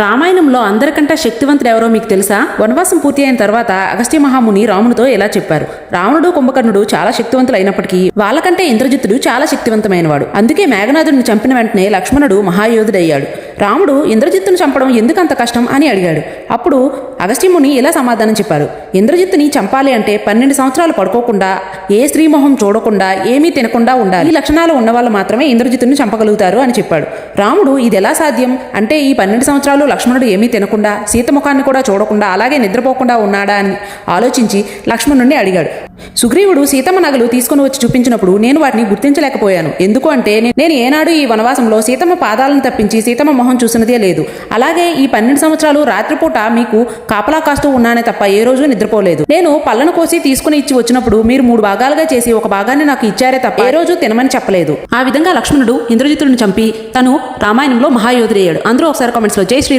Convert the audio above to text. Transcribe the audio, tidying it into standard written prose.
రామాయణంలో అందరికంటే శక్తివంతుడు ఎవరో మీకు తెలుసా? వనవాసం పూర్తి అయిన తర్వాత అగస్త్య మహాముని రామునితో ఇలా చెప్పారు. రావణుడు కుంభకర్ణుడు చాలా శక్తివంతులు అయినప్పటికీ వాళ్ళకంటే ఇంద్రజిత్తుడు చాలా శక్తివంతమైనవాడు. అందుకే మేఘనాథుడిని చంపిన వెంటనే లక్ష్మణుడు మహాయోధుడయ్యాడు. రాముడు ఇంద్రజిత్తును చంపడం ఎందుకంత కష్టం అని అడిగాడు. అప్పుడు అగస్త్యముని ఇలా సమాధానం చెప్పారు. ఇంద్రజిత్తుని చంపాలి అంటే 12 సంవత్సరాలు పడుకోకుండా, ఏ స్త్రీ మొహం చూడకుండా, ఏమీ తినకుండా ఉండాలి. ఈ లక్షణాలు ఉన్నవాళ్ళు మాత్రమే ఇంద్రజిత్తుని చంపగలుగుతారు అని చెప్పాడు. రాముడు ఇది ఎలా సాధ్యం అంటే, ఈ 12 సంవత్సరాలు లక్ష్మణుడు ఏమీ తినకుండా, సీత ముఖాన్ని కూడా చూడకుండా, అలాగే నిద్రపోకుండా ఉన్నాడా అని ఆలోచించి లక్ష్మణుడిని అడిగాడు. సుగ్రీవుడు సీతమ్మ నగలు తీసుకుని వచ్చి చూపించినప్పుడు నేను వాటిని గుర్తించలేకపోయాను. ఎందుకు అంటే, నేను ఏనాడు ఈ వనవాసంలో సీతమ్మ పాదాలను తప్పించి సీతమ్మ మొహం చూసినదే లేదు. అలాగే ఈ 12 సంవత్సరాలు రాత్రిపూట మీకు కాపలా కాస్తూ ఉన్నానే తప్ప ఏ రోజు నిద్రపోలేదు. నేను పళ్ళను కోసి తీసుకుని ఇచ్చి వచ్చినప్పుడు మీరు 3 భాగాలుగా చేసి ఒక భాగాన్ని నాకు ఇచ్చారే తప్ప ఏ రోజు తినమని చెప్పలేదు. ఆ విధంగా లక్ష్మణుడు ఇంద్రజిత్తుడిని చంపి తను రామాయణంలో మహాయోధుడయ్యాడు. అందరూ ఒకసారి కామెంట్స్ లో జై శ్రీ